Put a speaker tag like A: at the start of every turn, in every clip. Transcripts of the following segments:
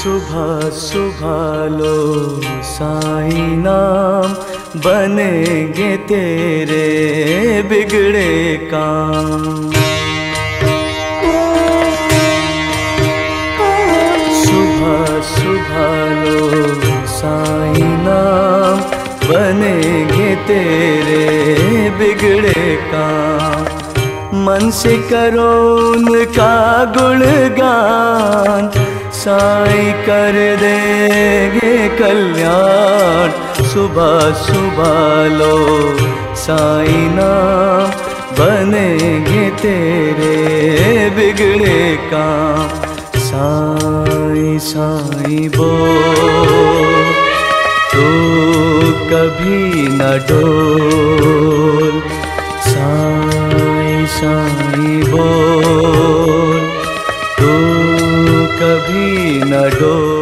A: सुबह सुबह लो साईं नाम, बनेंगे तेरे बिगड़े काम। सुबह सुबह लो साईं नाम, बनेंगे तेरे बिगड़े काम। मन से करो उनका गुणगान, साईं कर देंगे कल्याण। सुबह सुबह लो साईं नाम, बनेंगे तेरे बिगड़े काम। साईं साईं बोल तो कभी न डोल, साईं साईं बोल तो कभी न डोल।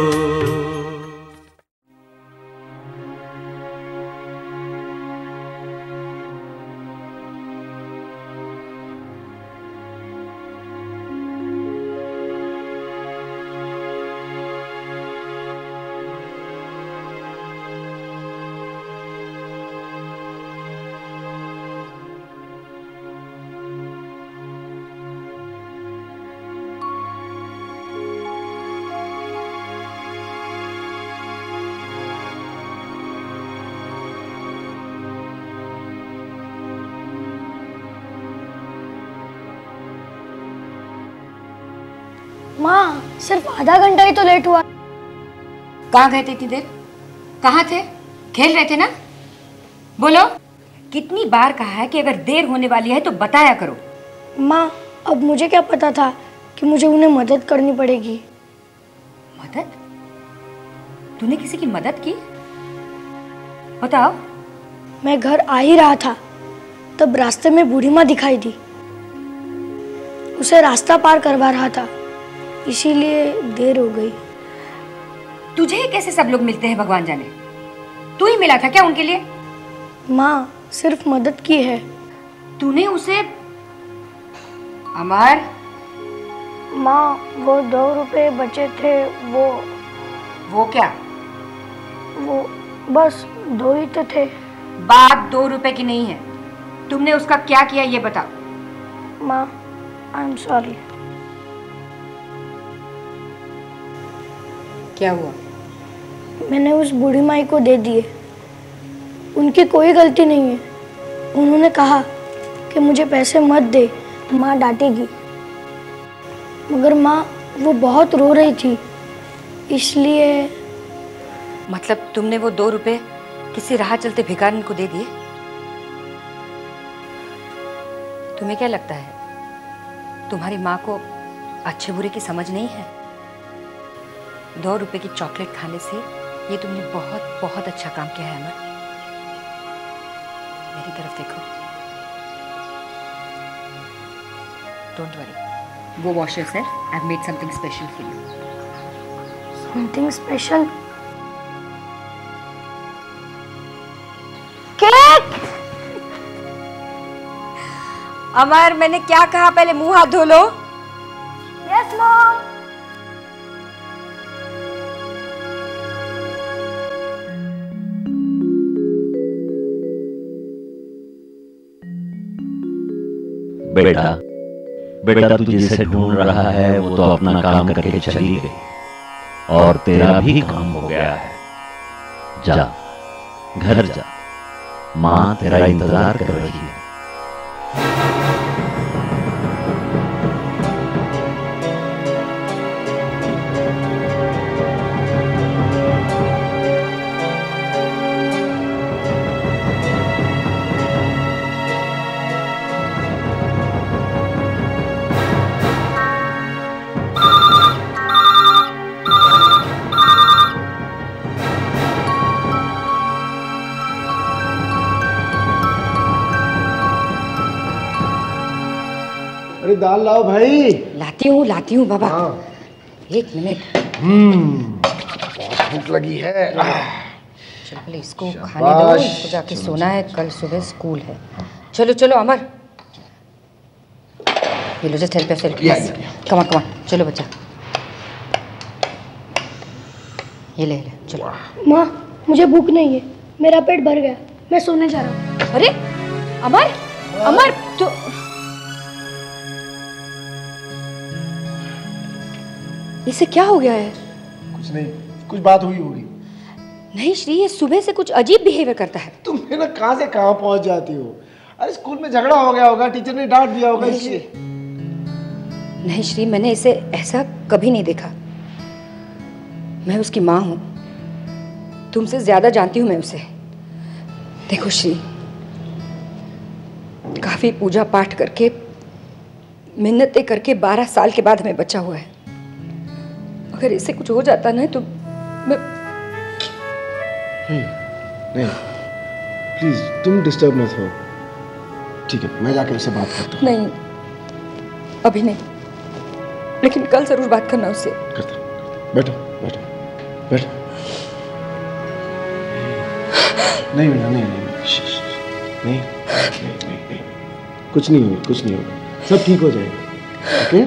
B: माँ, सिर्फ आधा घंटा ही तो लेट हुआ।
C: कहाँ गए थे इतनी देर? कहाँ थे? खेल रहे थे ना? बोलो। कितनी बार कहा है कि अगर देर होने वाली है तो बताया करो।
B: माँ, अब मुझे क्या पता था कि मुझे उन्हें मदद करनी पड़ेगी।
C: मदद? तूने किसी की मदद की? बताओ।
B: मैं घर आ ही रहा था, तब रास्ते में बूढ़ी माँ दिखाई दी। उसे रास्ता पार करवा रहा था, इसीलिए देर हो गई।
C: तुझे कैसे सब लोग मिलते हैं भगवान जाने? तू ही मिला था क्या उनके लिए?
B: माँ, सिर्फ मदद की है।
C: तूने उसे? अमर।
B: माँ, वो 2 रुपए बचे थे,
C: वो क्या?
B: वो बस 2 ही तो थे।
C: बात 2 रुपए की नहीं है, तुमने उसका क्या किया ये बताओ।
B: माँ, आई एम सॉरी।
C: क्या हुआ?
B: मैंने उस बूढ़ी माई को दे दिए। उनकी कोई गलती नहीं है। उन्होंने कहा कि मुझे पैसे मत दे, माँ डांटेगी। मगर माँ, वो बहुत रो रही थी, इसलिए।
C: मतलब तुमने वो 2 रुपए किसी राह चलते भिखारी को दे दिए? तुम्हें क्या लगता है तुम्हारी माँ को अच्छे बुरे की समझ नहीं है? 2 रुपए की चॉकलेट खाने से ये तुमने बहुत बहुत अच्छा काम किया है अमर। मेरी तरफ देखो। Don't worry, go wash yourself. I have made something special for you.
B: Something special? Cake?
C: Amar, मैंने क्या कहा? पहले मुंह हाथ धो लो।
B: Yes mom.
D: बेटा बेटा, तू जिसे ढूंढ रहा है वो तो अपना काम करके चली गई और तेरा भी काम हो गया है। जा, घर जा, माँ तेरा इंतजार कर रही है।
E: अरे दाल लाओ भाई।
C: लाती हूँ बाबा।
E: हाँ।
C: 1 मिनट।
E: बहुत भूख लगी है।
C: चलो पहले इसको खाने दो, इसको जाके सोना है, कल सुबह स्कूल है। चलो चलो अमर, ये लो, just help yourself please. Come on चलो बच्चा। ये ले चलो।
B: माँ मुझे भूख नहीं है, मेरा पेट भर गया, मैं सोने जा रहा हूँ।
C: अरे अमर, अमर तो इसे क्या हो गया है?
E: कुछ नहीं, कुछ बात हुई होगी।
C: नहीं श्री, ये सुबह से कुछ अजीब बिहेवियर करता है।
E: तुम है ना कहाँ से कहाँ पहुँच जाती हो। अरे स्कूल में झगड़ा हो गया होगा, टीचर ने डांट दिया होगा इसलिए।
C: नहीं श्री, मैंने इसे ऐसा कभी नहीं देखा। मैं उसकी माँ हूँ, तुमसे ज्यादा जानती हूँ मैं उसे। देखो श्री, काफी पूजा पाठ करके, मिन्नतें करके 12 साल के बाद हमें बच्चा हुआ है। अगर इससे कुछ हो जाता ना तो मैं...
E: नहीं प्लीज तुम डिस्टर्ब मत हो। ठीक है, मैं जाके उससे बात करता हूँ।
C: नहीं अभी नहीं, लेकिन कल जरूर बात करना उससे।
E: करता। बैठो बैठो बैठो। नहीं बेटा, नहीं नहीं नहीं नहीं, कुछ नहीं होगा, कुछ नहीं होगा, सब ठीक हो जाएगा। Okay,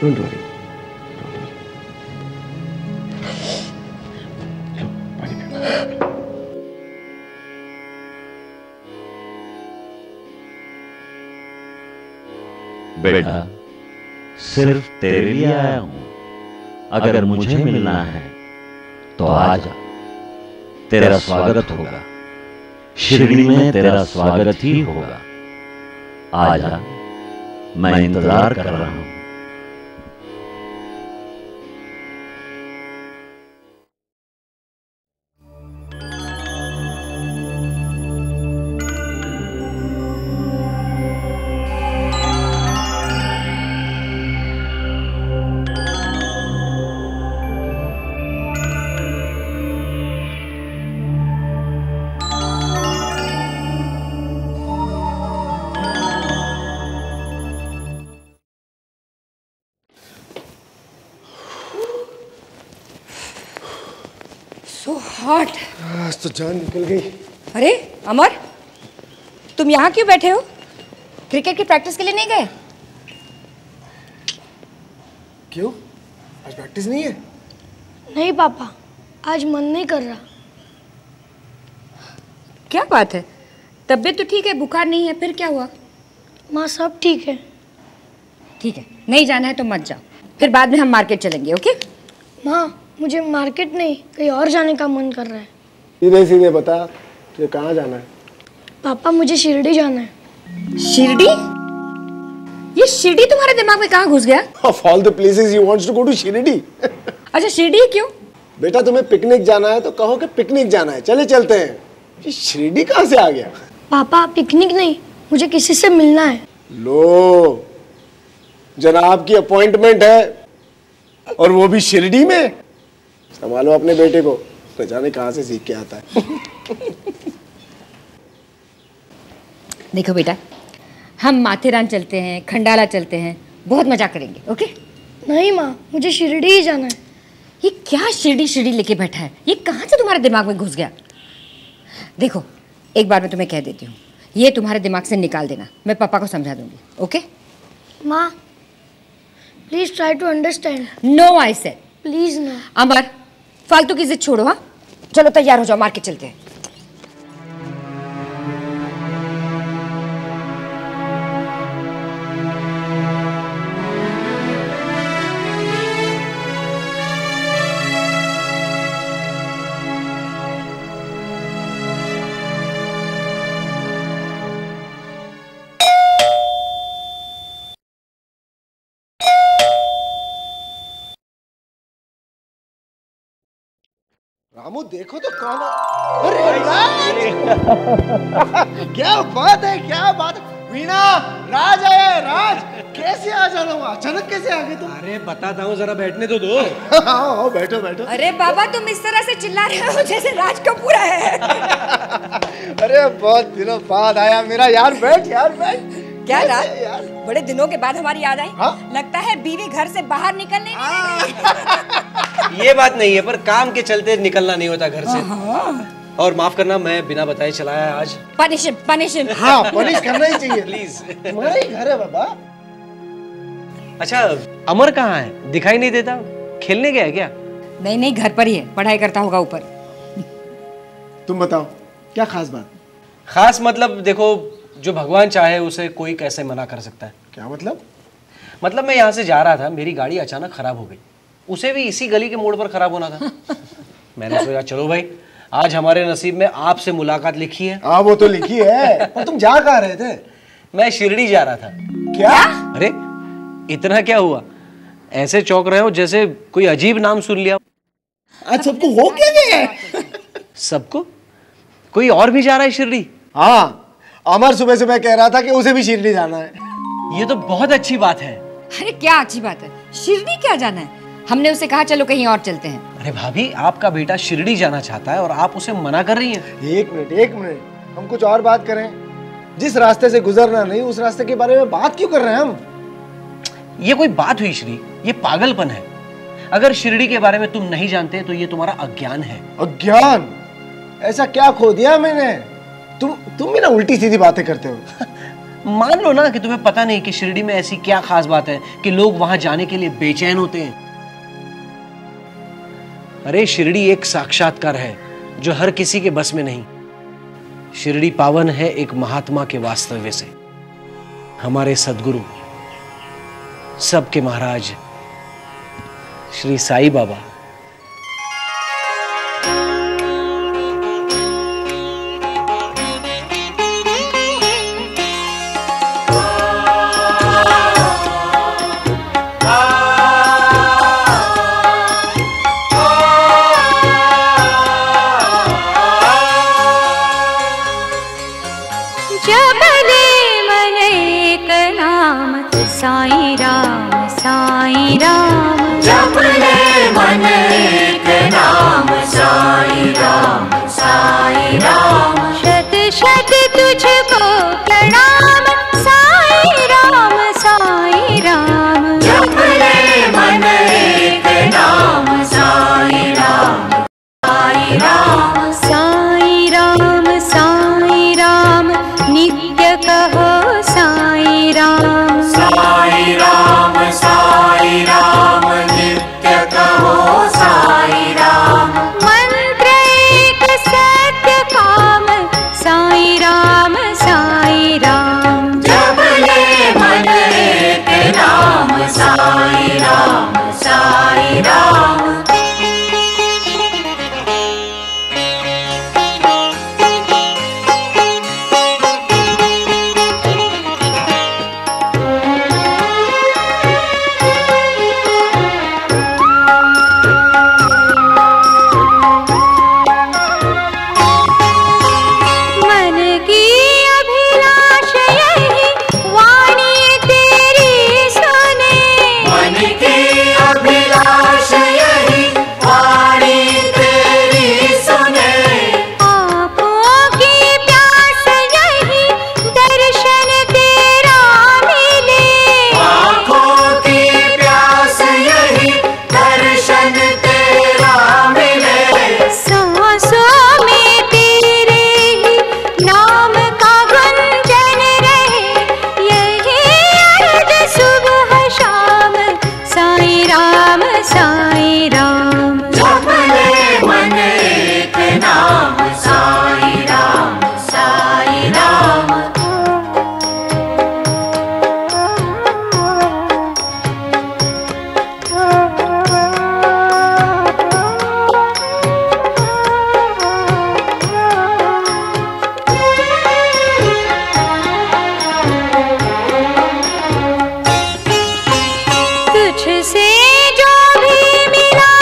E: don't worry.
D: बेटा, सिर्फ तेरे लिए आया हूं। अगर मुझे मिलना है तो आ जा, तेरा स्वागत होगा। शिरडी में तेरा स्वागत ही होगा। आ जा, मैं इंतजार कर रहा हूं।
C: So hot.
E: आज तो जान निकल गई।
C: अरे अमर, तुम यहाँ क्यों बैठे हो? क्रिकेट की प्रैक्टिस के लिए नहीं गए?
E: क्यों, आज प्रैक्टिस नहीं है?
B: नहीं पापा, आज मन नहीं कर रहा।
C: क्या बात है? तबीयत तो ठीक है, बुखार नहीं है, फिर क्या हुआ?
B: माँ सब ठीक है।
C: ठीक है, नहीं जाना है तो मत जाओ, फिर बाद में हम मार्केट चलेंगे। ओके?
B: माँ मुझे मार्केट नहीं, कहीं और जाने का मन कर रहा है।
E: सीधे सीधे बता, तुझे कहाँ जाना है?
B: पापा मुझे शिरडी जाना है।
C: शिरडी? ये शिरडी तुम्हारे दिमाग में कहाँ घुस गया?
E: Of all the places you wants to go to Shirdi?
C: अच्छा शिरडी क्यों?
E: बेटा तुम्हें पिकनिक जाना है तो कहो कि पिकनिक जाना है, चले चलते हैं। ये शिरडी कहाँ से आ गया?
B: पापा पिकनिक नहीं, मुझे किसी से मिलना है।
E: लो, जनाब की अपॉइंटमेंट है और वो भी शिरडी में। संभालो अपने बेटे को, न जाने कहाँ से सीख के आता है।
C: देखो बेटा, हम माथेरान चलते हैं, खंडाला चलते हैं, बहुत मजा करेंगे। ओके?
B: नहीं माँ, मुझे शिरडी ही जाना है।
C: ये क्या शिरडी शिरडी लेके बैठा है? ये कहाँ से तुम्हारे दिमाग में घुस गया? देखो, एक बार मैं तुम्हें कह देती हूँ, ये तुम्हारे दिमाग से निकाल देना, मैं पापा को समझा दूंगी। ओके?
B: माँ please try to understand.
C: No I said.
B: Please ना।
C: अमर, फालतू की जिद छोड़ो। हाँ चलो तैयार हो जाओ, मार्केट चलते हैं।
E: रामू देखो तो कौन है। अरे राज! क्या बात है, क्या बात है। वीणा, राज आया है। राज कैसे आ जाना हुआ, अचानक कैसे आ गए तुम?
F: अरे बताता हूँ, जरा बैठने तो दो।
E: आओ बैठो बैठो।
C: अरे बाबा, तुम इस तरह से चिल्ला रहे हो जैसे राज कपूर है।
E: अरे बहुत दिनों बाद आया मेरा यार, बैठ यार बैठ।
C: क्या राज, बड़े दिनों के बाद हमारी याद आई?
E: हाँ?
C: लगता है बीवी घर से बाहर निकलने
F: ये बात नहीं है, पर काम के चलते निकलना नहीं होता घर से। और माफ करना, मैं बिना बताए चला आया आज।
C: पनिश।
E: हाँ पनिश करना ही चाहिए।
F: प्लीज।
E: तुम्हारा ही घर है बाबा।
F: अच्छा, अमर कहाँ है? दिखाई नहीं देता, खेलने गया है क्या?
C: नहीं नहीं, घर पर ही है, पढ़ाई करता होगा ऊपर।
E: तुम बताओ क्या खास बात?
F: खास मतलब देखो, जो भगवान चाहे उसे कोई कैसे मना कर सकता है।
E: क्या मतलब?
F: मतलब मैं यहाँ से जा रहा था, मेरी गाड़ी अचानक खराब हो गई। उसे भी इसी गली के मोड़ पर खराब होना था। मैंने सोचा चलो भाई, आज हमारे नसीब में आपसे मुलाकात लिखी है।
E: हाँ वो तो लिखी है, पर तुम जा कहाँ रहे थे?
F: मैं शिरडी जा रहा था।
E: क्या?
F: अरे इतना क्या हुआ, ऐसे चौंक रहे हो जैसे कोई अजीब नाम सुन लिया।
E: आज सबको हो क्या गया?
F: सबको? कोई और भी जा रहा है शिरडी?
E: हाँ, अमर सुबह सुबह कह रहा था कि उसे भी शिरडी जाना है।
F: ये तो बहुत अच्छी बात है।
C: अरे क्या अच्छी बात है, शिरडी क्या जाना है? हमने उसे कहा चलो कहीं और चलते हैं।
F: अरे भाभी, आपका बेटा शिरडी जाना चाहता है और आप उसे मना कर रही हैं।
E: एक मिनट, हम कुछ और बात करें। जिस रास्ते से गुजरना नहीं उस रास्ते के बारे में बात क्यों कर रहे हैं हम?
F: ये कोई बात हुई श्री? ये पागलपन है। अगर शिरडी के बारे में तुम नहीं जानते तो ये तुम्हारा अज्ञान है।
E: अज्ञान? ऐसा क्या खो दिया मैंने? तुम भी ना उल्टी सीधी बातें करते हो।
F: मान लो ना कि तुम्हें पता नहीं कि शिरडी में ऐसी क्या खास बात है कि लोग वहां जाने के लिए बेचैन होते हैं। अरे शिरडी एक साक्षात्कार है जो हर किसी के बस में नहीं। शिरडी पावन है एक महात्मा के वास्तव्य से। हमारे सद्गुरु, सबके महाराज श्री साईं बाबा।
G: साईं राम साईं राम, जप ले मन एक नाम साईं राम साईं राम, शत शत तुझको प्रणाम साईं राम साईं राम, जप ले मन एक नाम साईं राम साईं राम, साईं राम साईं राम, नित्य कहो साईं राम, साईं राम साईं राम, नित्य कहो साईं राम, मंत्र एक सत्य काम साईं राम साईं राम, जप ले मन एक नाम साईं राम साईं राम। तुझसे जो भी मिला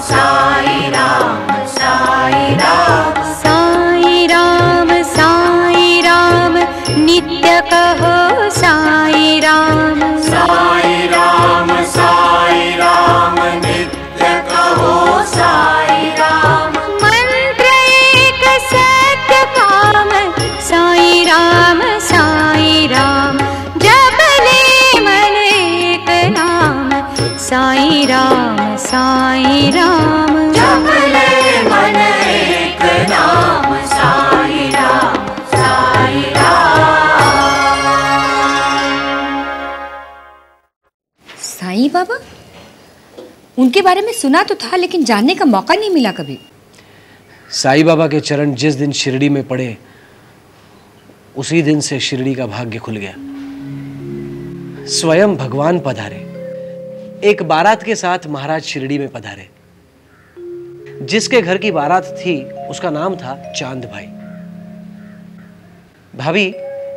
G: साई राम साई राम साई राम साई राम नित्य कहो साई राम साई राम नित्य कहो साई राम मंत्र एक सत्य काम साई राम जप ले मन एक नाम साई राम जप ले मन एक नाम साई राम
C: साईं बाबा, उनके बारे में सुना तो था लेकिन जानने का मौका नहीं मिला कभी।
F: साईं बाबा के चरण जिस दिन शिरडी में पड़े उसी दिन से शिरडी का भाग्य खुल गया। स्वयं भगवान पधारे, एक बारात के साथ महाराज शिरडी में पधारे। जिसके घर की बारात थी उसका नाम था चांद भाई। भाभी,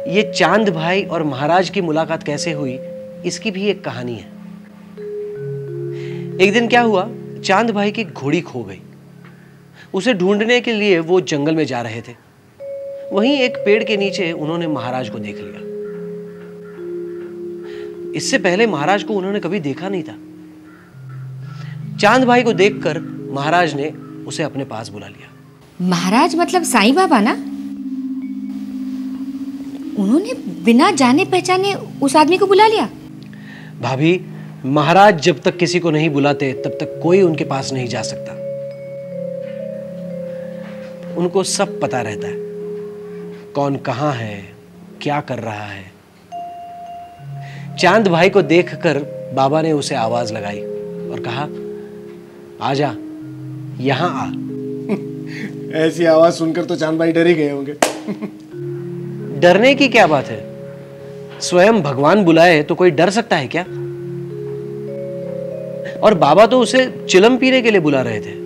F: ये चांद भाई और महाराज की मुलाकात कैसे हुई, इसकी भी एक कहानी है। एक दिन क्या हुआ, चांद भाई की घोड़ी खो गई। उसे ढूंढने के लिए वो जंगल में जा रहे थे। वहीं एक पेड़ के नीचे उन्होंने महाराज को देख लिया। इससे पहले महाराज को उन्होंने कभी देखा नहीं था। चांद भाई को देखकर महाराज ने उसे अपने पास बुला लिया।
C: महाराज मतलब साईं बाबा ना? उन्होंने बिना जाने पहचाने उस आदमी को बुला लिया?
F: भाभी, महाराज जब तक किसी को नहीं बुलाते तब तक कोई उनके पास नहीं जा सकता। उनको सब पता रहता है, कौन कहां है, क्या कर रहा है। चांद भाई को देखकर बाबा ने उसे आवाज लगाई और कहा, आजा, यहां आ।
E: ऐसी आवाज सुनकर तो चांद भाई डर ही गए होंगे।
F: डरने की क्या बात है, स्वयं भगवान बुलाए तो कोई डर सकता है क्या? और बाबा तो उसे चिलम पीने के लिए बुला रहे थे।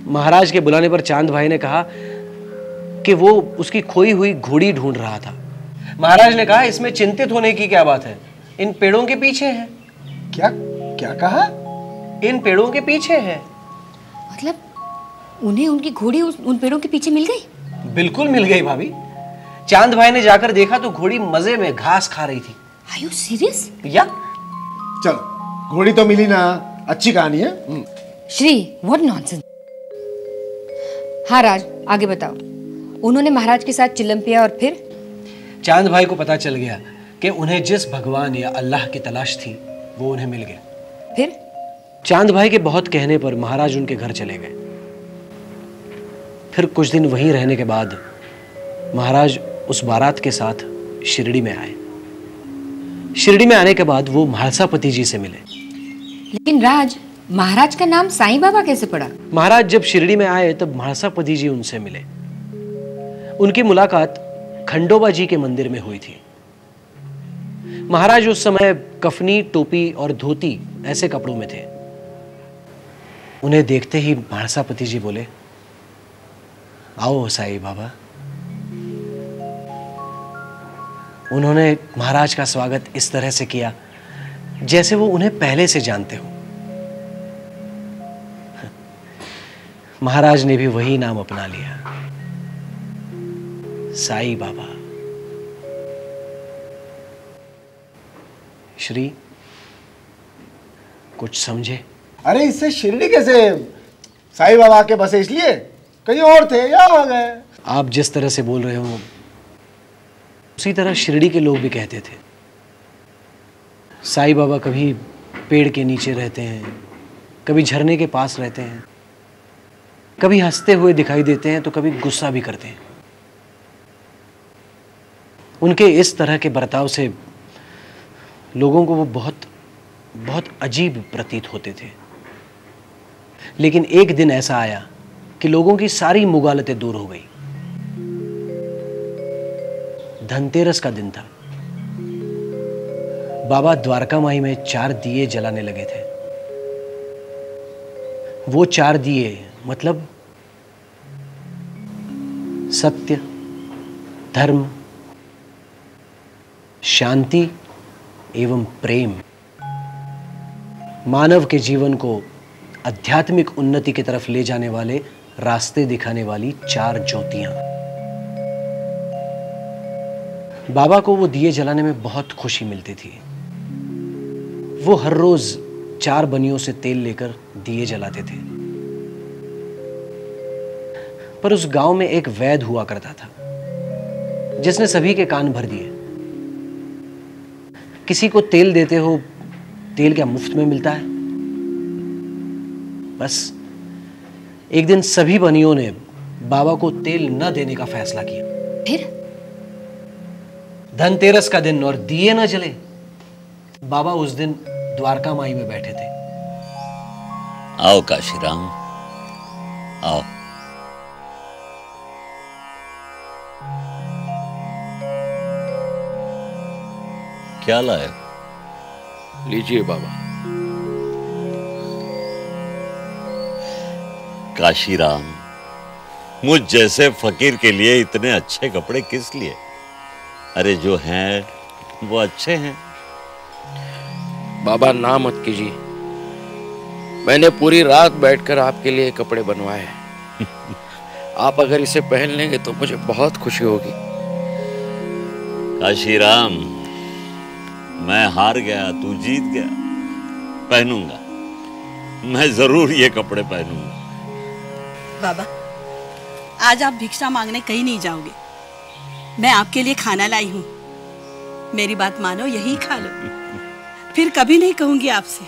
F: महाराज के बुलाने पर चांद भाई ने कहा कि वो उसकी खोई हुई घोड़ी ढूंढ रहा था। महाराज ने कहा, इसमें चिंतित होने की क्या बात है, इन पेड़ों के पीछे है।
E: क्या क्या कहा?
F: इन पेड़ों के पीछे है।
C: मतलब उन्हें उनकी घोड़ी उन पेड़ों के पीछे मिल गई?
F: बिल्कुल मिल गई भाभी। चांद भाई ने जाकर देखा तो घोड़ी मजे में घास खा रही थी।
C: Are you serious?
F: या
E: चलो, घोड़ी तो मिली ना, अच्छी कहानी है।
C: Shri, what nonsense। हाँ राज, आगे बताओ। उन्होंने महाराज के साथ चिलम पिया और फिर?
F: चांद भाई को पता चल गया कि उन्हें जिस भगवान या अल्लाह की तलाश थी वो उन्हें मिल गया।
C: फिर?
F: चांद भाई के बहुत कहने पर महाराज उनके घर चले गए। फिर कुछ दिन वहीं रहने के बाद महाराज उस बारात के साथ शिरडी में आए। शिरडी में आने के बाद वो म्हालसापति जी से मिले।
C: लेकिन राज, महाराज का नाम साईं बाबा कैसे पड़ा?
F: महाराज जब शिरडी में आए तब म्हालसापति जी उनसे मिले। उनकी मुलाकात खंडोबा जी के मंदिर में हुई थी। महाराज उस समय कफनी, टोपी और धोती ऐसे कपड़ों में थे। उन्हें देखते ही म्हालसापति जी बोले, आओ साईं बाबा। उन्होंने महाराज का स्वागत इस तरह से किया जैसे वो उन्हें पहले से जानते हो। महाराज ने भी वही नाम अपना लिया, साईं बाबा। श्री, कुछ समझे?
E: अरे इससे शिरडी कैसे साईं बाबा के बसे, इसलिए कहीं और थे या आ गए?
F: आप जिस तरह से बोल रहे हो उसी तरह शिरडी के लोग भी कहते थे। साईं बाबा कभी पेड़ के नीचे रहते हैं, कभी झरने के पास रहते हैं, कभी हंसते हुए दिखाई देते हैं तो कभी गुस्सा भी करते हैं। उनके इस तरह के बर्ताव से लोगों को वो बहुत बहुत अजीब प्रतीत होते थे। लेकिन एक दिन ऐसा आया कि लोगों की सारी मुगालतें दूर हो गई। धनतेरस का दिन था। बाबा द्वारका माई में 4 दिए जलाने लगे थे। वो 4 दिए मतलब सत्य, धर्म, शांति एवं प्रेम, मानव के जीवन को आध्यात्मिक उन्नति की तरफ ले जाने वाले रास्ते दिखाने वाली 4 ज्योतियां। बाबा को वो दिए जलाने में बहुत खुशी मिलती थी। वो हर रोज 4 बनियों से तेल लेकर दिए जलाते थे। पर उस गांव में एक वैद्य हुआ करता था जिसने सभी के कान भर दिए। किसी को तेल देते हो, तेल क्या मुफ्त में मिलता है? बस एक दिन सभी बनियों ने बाबा को तेल न देने का फैसला किया।
C: फिर
F: धनतेरस का दिन और दिए न जले। बाबा उस दिन द्वारका माई में बैठे थे।
D: आओ काशीराम, आओ। क्या लाए?
H: लीजिए बाबा।
D: काशीराम, मुझ जैसे फकीर के लिए इतने अच्छे कपड़े किस लिए? अरे जो हैं वो अच्छे हैं।
H: बाबा ना मत कीजिए, मैंने पूरी रात बैठकर आपके लिए कपड़े बनवाए हैं। आप अगर इसे पहन लेंगे तो मुझे बहुत खुशी होगी।
D: काशीराम, मैं हार गया, तू जीत गया। पहनूंगा, मैं जरूर ये कपड़े पहनूंगा।
I: बाबा, आज आप भिक्षा मांगने कहीं नहीं जाओगे। मैं आपके लिए खाना लाई हूँ। मेरी बात मानो, यही खा लो। फिर कभी नहीं कहूंगी आपसे।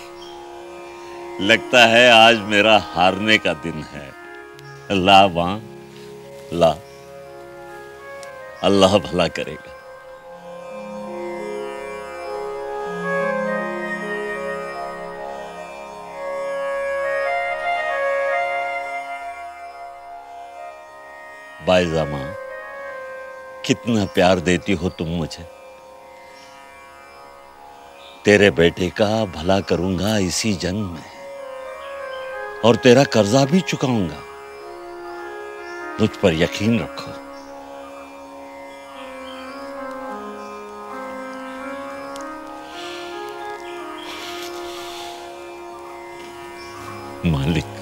D: लगता है आज मेरा हारने का दिन है। ला वहां, ला। अल्लाह भला करेगा। बाईजामा, कितना प्यार देती हो तुम मुझे। तेरे बेटे का भला करूंगा इसी जन्म में, और तेरा कर्जा भी चुकाऊंगा। मुझ पर यकीन रखो। मालिक,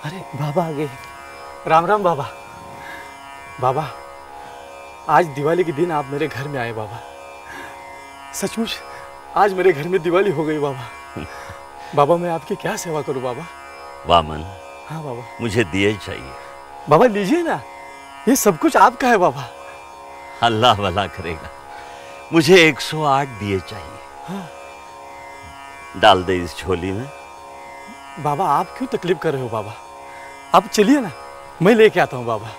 E: अरे बाबा आ गए। राम राम बाबा। बाबा, आज दिवाली के दिन आप मेरे घर में आए बाबा। सचमुच आज मेरे घर में दिवाली हो गई बाबा। बाबा, मैं आपकी क्या सेवा करूं बाबा?
D: वामन,
E: हाँ बाबा।
D: मुझे दिए चाहिए।
E: बाबा लीजिए ना, ये सब कुछ आपका है बाबा।
D: अल्लाह भला करेगा। मुझे 108 दिए चाहिए।
E: हाँ।
D: डाल दे इस झोली में।
E: बाबा, आप क्यों तकलीफ कर रहे हो बाबा? आप चलिए ना, मैं लेके आता हूँ बाबा।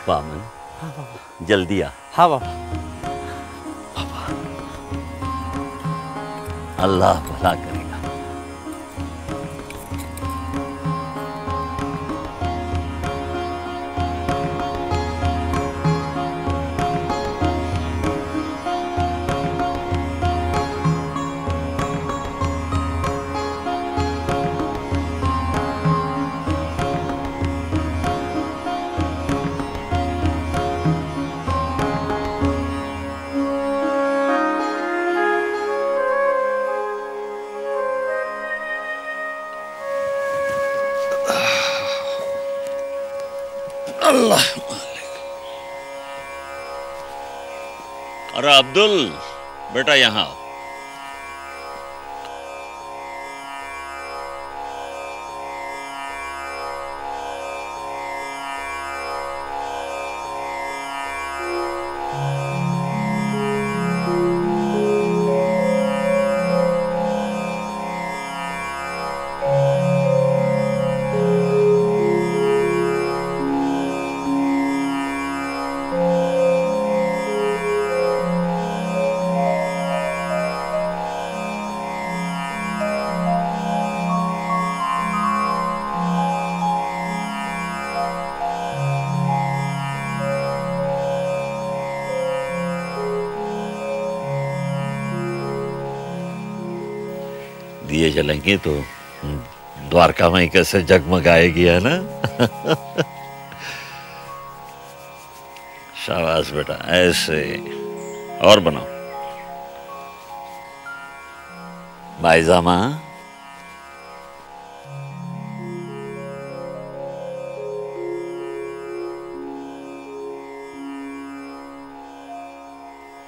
D: वामन,
E: हाँ बाबा।
D: जल्दी आ।
E: हाँ बाबा।
D: अल्लाह भला करेगा। अल्लाह मालिक। अरे अब्दुल बेटा, यहां आओ। दिए जलेंगे तो द्वारका में कैसे जगमगाएगी, है ना? शाबाश बेटा, ऐसे और बनाओ। भाईजामा,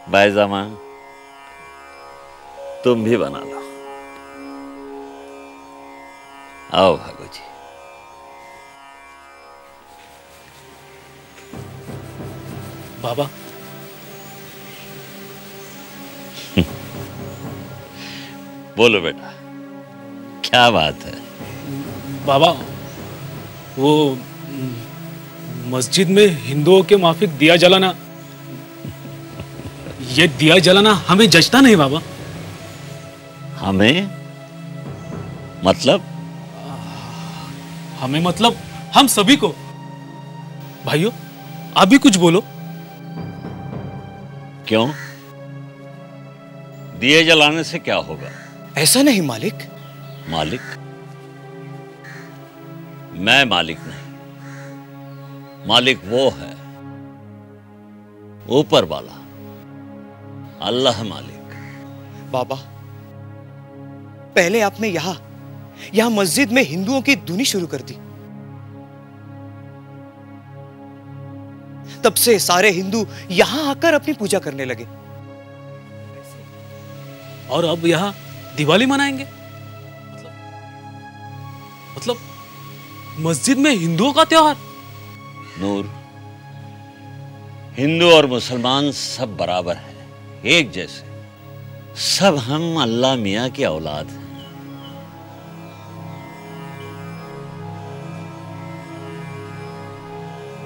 D: भाईजामा, तुम भी बना लो। आओ भागो जी।
E: बाबा,
D: बोलो बेटा, क्या बात है?
E: बाबा, वो मस्जिद में हिंदुओं के माफिक दिया जलाना, ये दिया जलाना हमें जचता नहीं बाबा।
D: हमें मतलब?
E: हमें मतलब हम सभी को। भाइयों, आप भी कुछ बोलो।
D: क्यों? दिए जलाने से क्या होगा?
J: ऐसा नहीं मालिक।
D: मालिक? मैं मालिक नहीं, मालिक वो है ऊपर वाला, अल्लाह मालिक।
J: बाबा, पहले आपने यहां मस्जिद में हिंदुओं की धुनी शुरू कर दी, तब से सारे हिंदू यहां आकर अपनी पूजा करने लगे।
E: और अब यहां दिवाली मनाएंगे? मतलब मस्जिद में हिंदुओं का त्योहार?
D: नूर, हिंदू और मुसलमान सब बराबर हैं, एक जैसे। सब हम अल्लाह मियां की औलाद हैं।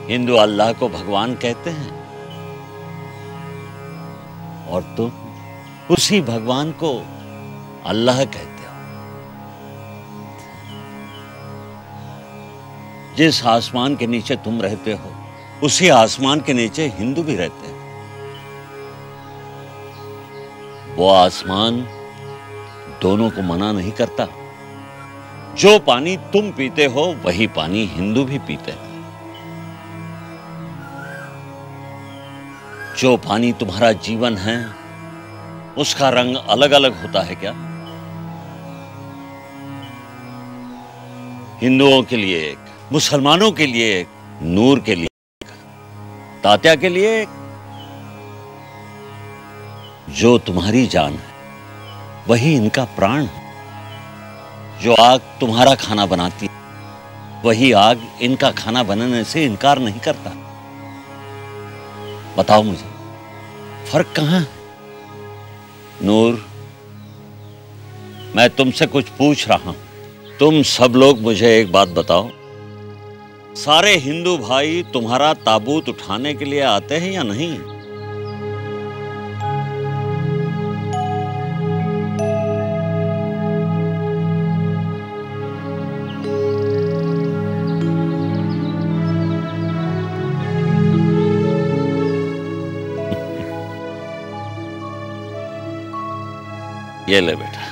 D: हिंदू अल्लाह को भगवान कहते हैं और तुम उसी भगवान को अल्लाह कहते हो। जिस आसमान के नीचे तुम रहते हो, उसी आसमान के नीचे हिंदू भी रहते हैं। वो आसमान दोनों को मना नहीं करता। जो पानी तुम पीते हो वही पानी हिंदू भी पीते हैं। जो पानी तुम्हारा जीवन है उसका रंग अलग अलग होता है क्या? हिंदुओं के लिए एक, मुसलमानों के लिए एक, नूर के लिए एक, तात्या के लिए एक। जो तुम्हारी जान है वही इनका प्राण है। जो आग तुम्हारा खाना बनाती है वही आग इनका खाना बनाने से इनकार नहीं करता। बताओ मुझे, फर्क कहां है? नूर, मैं तुमसे कुछ पूछ रहा हूं। तुम सब लोग मुझे एक बात बताओ, सारे हिंदू भाई तुम्हारा ताबूत उठाने के लिए आते हैं या नहीं? ये ले बेटा।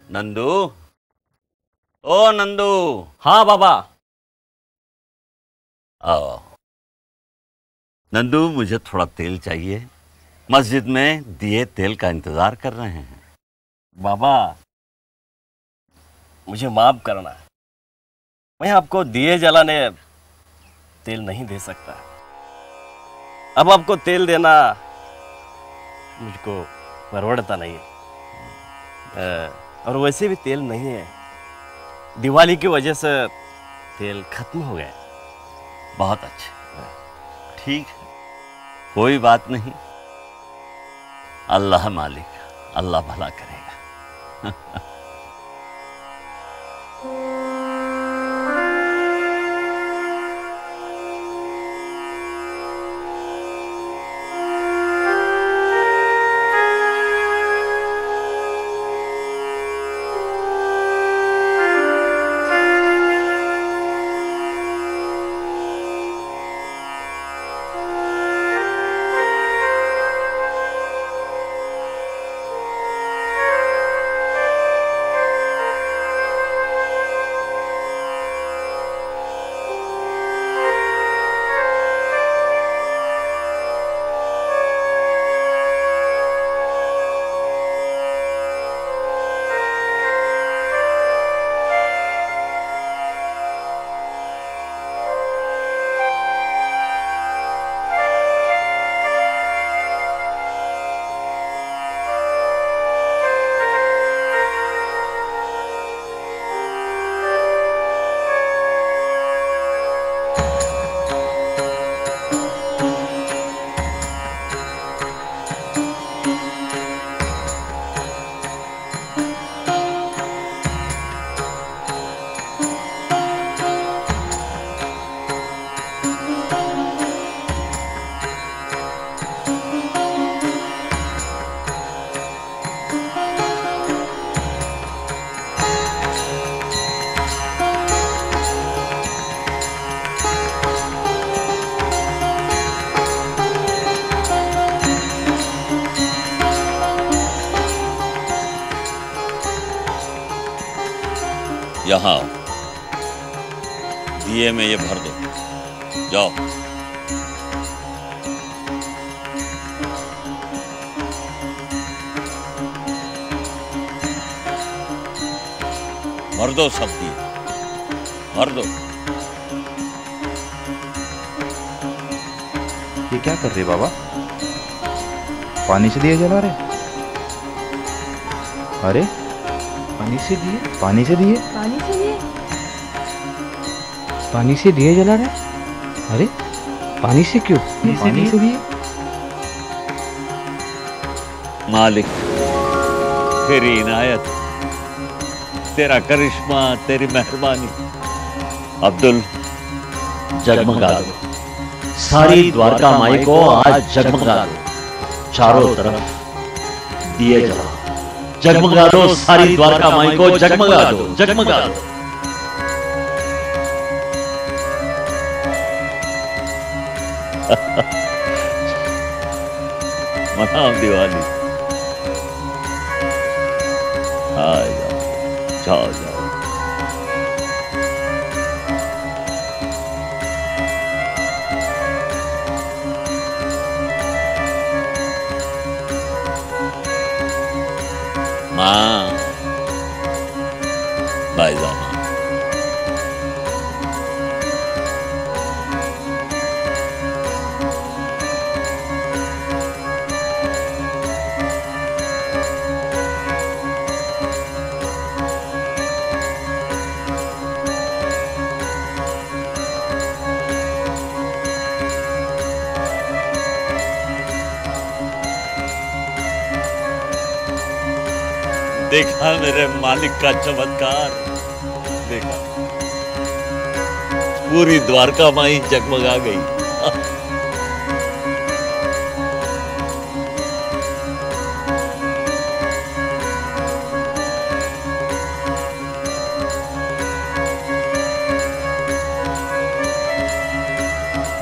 D: नंदू, ओ नंदू।
K: हाँ बाबा।
D: आओ। नंदू, मुझे थोड़ा तेल चाहिए। मस्जिद में दिए तेल का इंतजार कर रहे हैं।
K: बाबा, मुझे माफ करना, मैं आपको दिए जलाने तेल नहीं दे सकता। अब आपको तेल देना मुझको परवड़ता नहीं है, और वैसे भी तेल नहीं है, दिवाली की वजह से तेल खत्म हो गया।
D: बहुत अच्छा, ठीक है, कोई बात नहीं। अल्लाह मालिक, अल्लाह भला करेगा। यहाँ दिए में ये भर दो, जाओ। भर दो सब दिए, भर दो।
L: ये क्या कर रहे बाबा? पानी से दिए जला रहे? अरे पानी से दिए, पानी से दिए,
M: पानी से दिए,
L: पानी से दिए जला रहे? अरे पानी से क्यों? पानी से दिए।
D: मालिक, तेरी इनायत, तेरा करिश्मा, तेरी मेहरबानी। अब्दुल, जगमगा दो, सारी द्वारका माई को आज जगमगा दो। चारों तरफ दिए जलाओ, जगमगा दो, सारी द्वारका माई को जगमगा दो, जगमगा दो। मनाओ दिवाली। आ जाओ, जाओ जाओ। माँ, भाईजान, देखा मेरे मालिक का चमत्कार, देखा पूरी द्वारका माई जगमगा गई।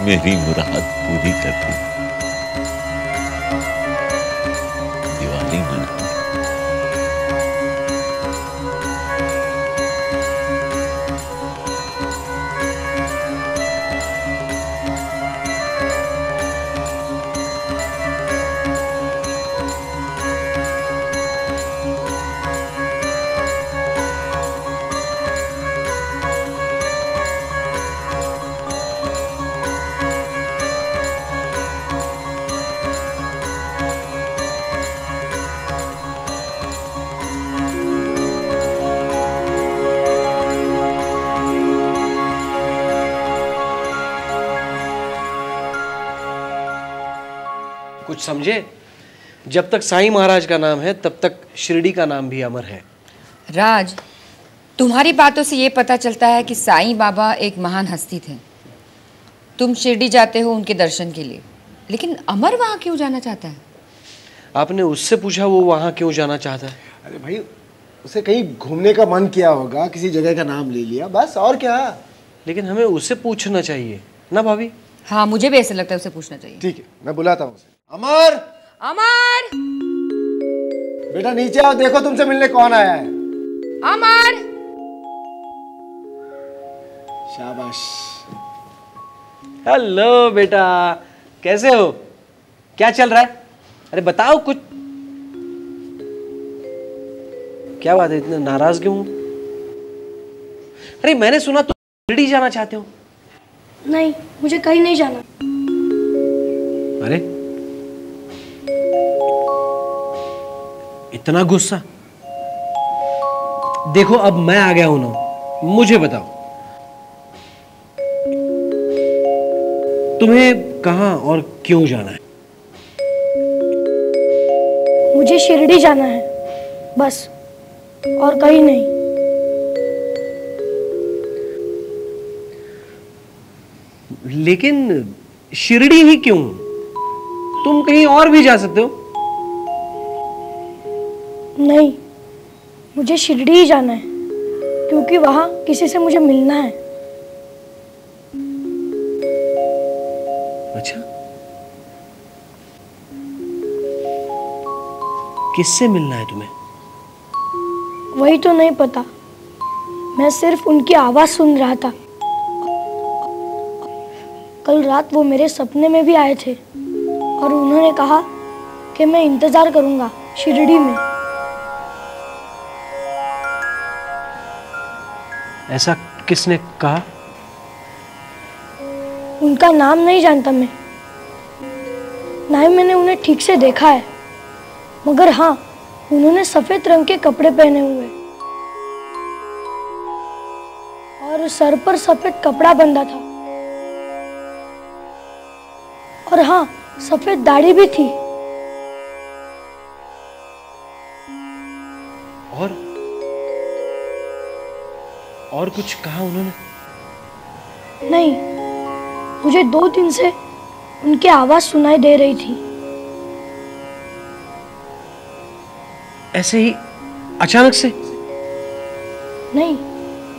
D: मेरी मुराद पूरी कर दी। दिवाली मना।
F: कुछ समझे? जब तक साईं महाराज का नाम है तब तक शिरडी का नाम भी अमर है।
C: राज, तुम्हारी बातों से ये पता चलता है कि साईं बाबा एक महान हस्ती थे। तुम शिरडी जाते हो उनके दर्शन के लिए, लेकिन अमर वहाँ क्यों जाना चाहता है?
F: आपने उससे पूछा वो वहाँ क्यों जाना चाहता है?
M: अरे भाई, उसे कहीं घूमने का मन किया होगा, किसी जगह का नाम ले लिया, बस और क्या।
F: लेकिन हमें उससे पूछना चाहिए ना भाभी?
C: हाँ, मुझे भी ऐसा लगता है, उसे पूछना चाहिए।
M: ठीक है, मैं बुलाता हूँ उसे। अमर,
C: अमर,
M: बेटा नीचे आओ, देखो तुमसे मिलने कौन आया है।
C: अमर,
M: शाबाश।
F: हेलो बेटा, कैसे हो? क्या चल रहा है? अरे बताओ कुछ। क्या बात है, इतने नाराज क्यों हो? अरे मैंने सुना तुम शिरडी जाना चाहते हो।
B: नहीं, मुझे कहीं नहीं जाना।
F: अरे इतना गुस्सा? देखो अब मैं आ गया हूं ना, मुझे बताओ तुम्हें कहां और क्यों जाना है?
B: मुझे शिरडी जाना है, बस, और कहीं नहीं।
F: लेकिन शिरडी ही क्यों? तुम कहीं और भी जा सकते हो।
B: नहीं, मुझे शिरडी ही जाना है, क्योंकि वहां किसी से मुझे मिलना है।
F: अच्छा, किससे मिलना है तुम्हें?
B: वही तो नहीं पता, मैं सिर्फ उनकी आवाज सुन रहा था। कल रात वो मेरे सपने में भी आए थे और उन्होंने कहा कि मैं इंतजार करूंगा शिरडी में।
F: ऐसा किसने कहा?
B: उनका नाम नहीं जानता मैं, ना ही मैंने उन्हें ठीक से देखा है, मगर हाँ, उन्होंने सफेद रंग के कपड़े पहने हुए और सर पर सफेद कपड़ा बंधा था, और हाँ, सफेद दाढ़ी भी थी।
F: और कुछ कहा उन्होंने?
B: नहीं, मुझे 2 दिन से उनकी आवाज सुनाई दे रही थी।
F: ऐसे ही अचानक से?
B: नहीं,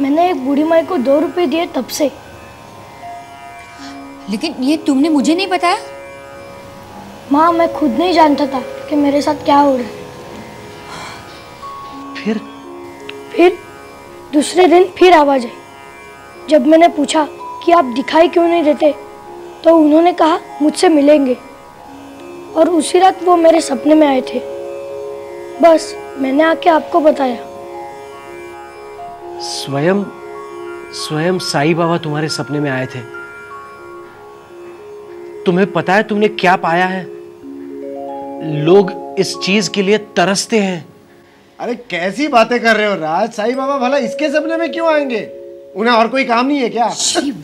B: मैंने एक बूढ़ी माई को 2 रुपए दिए तब से।
C: लेकिन ये तुमने मुझे नहीं बताया?
B: माँ, मैं खुद नहीं जानता था कि मेरे साथ क्या हो रहा है। फिर दूसरे दिन फिर आवाज आई। जब मैंने पूछा कि आप दिखाई क्यों नहीं देते, तो उन्होंने कहा मुझसे मिलेंगे, और उसी रात वो मेरे सपने में आए थे। बस मैंने आके आपको बताया।
F: स्वयं साईं बाबा तुम्हारे सपने में आए थे? तुम्हें पता है तुमने क्या पाया है? लोग इस चीज के लिए तरसते हैं।
M: अरे कैसी बातें कर रहे हो राज? साईं बाबा भला इसके सपने में क्यों आएंगे? उन्हें और कोई काम नहीं है क्या?